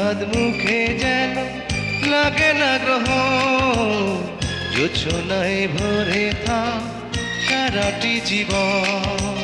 চাঁদ মুখে যেন লাগে না গ্রহ, জোছনায় ভরে থাক সারাটি জীবন।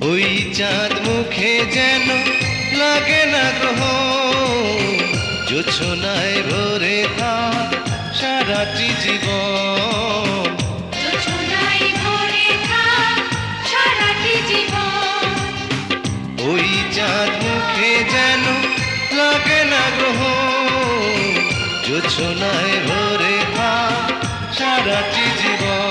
ওই চাঁদ মুখে যেন লাগে না গ্রহ, জোছনায় ভরে থাক সারাটি জীবন। ওই চাঁদ মুখে যেন লাগে না গ্রহ, জোছনায় ভরে থাক সারাটি জীবন।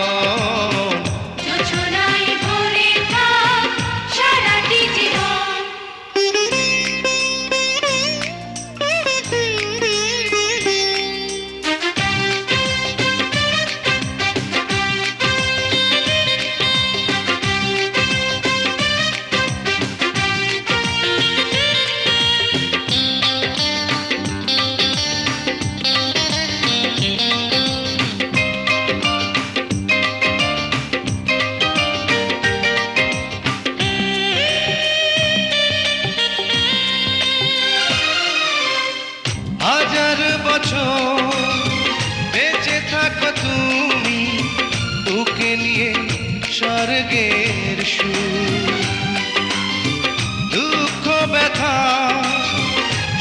হাজার বছর বেঁচে থাকো তুমি, তোকে নিয়ে স্বর্গের সুর। দুঃখ ব্যথা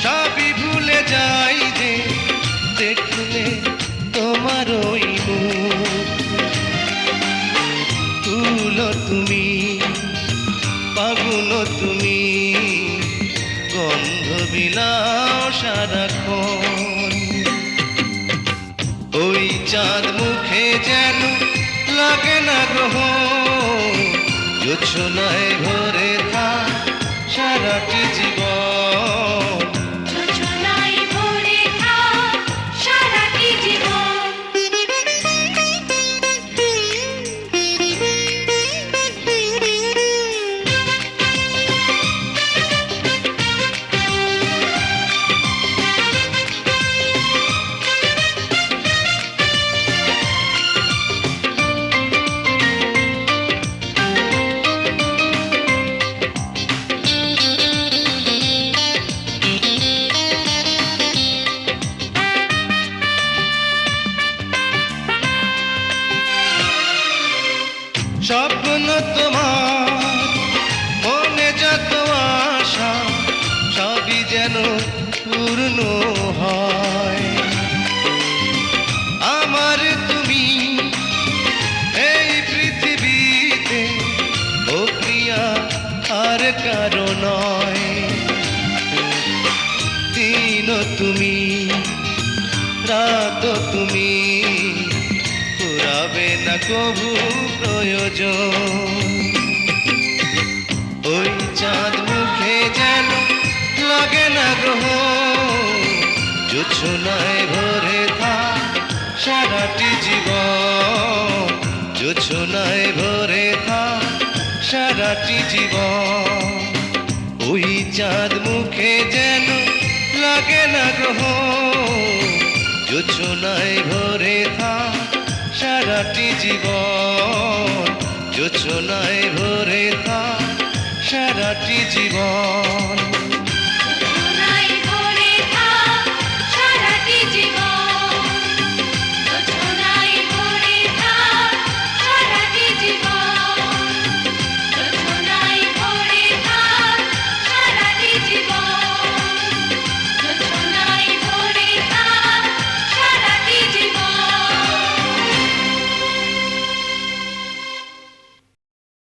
সবই ভুলে যাই যে দেখলে তোমার ওই মুখ। তুলো তুমি, পাগুলো তুমি, গন্ধ বিলাও সারাক্ষণ। ওই চাঁদ মুখে যেন লাগে না গ্রহ, জোছনায় ভরে থাক সারাটি জীবন। স্বপ্ন তোমার মনে যত আশা, সবই যেন পূর্ণ হয়। আমার তুমি এই পৃথিবীতে, ও প্রিয়া আর কারো নয়। দিন তুমি, রাত তুমি, ফুরাবে না কবু প্রয়োজন। ওই চাঁদ মুখে যেন লাগে না গ্রহ, জোছনায় ভরে থাক সারাটি জীবন। জোছনায় ভরে থাক সারাটি জীবন। ওই চাঁদ মুখে যেন লাগে না গ্রহ, জোছনায় ভরে থাক সারাটি জীবন। জোছনায় ভরে থাক সারাটি জীবন।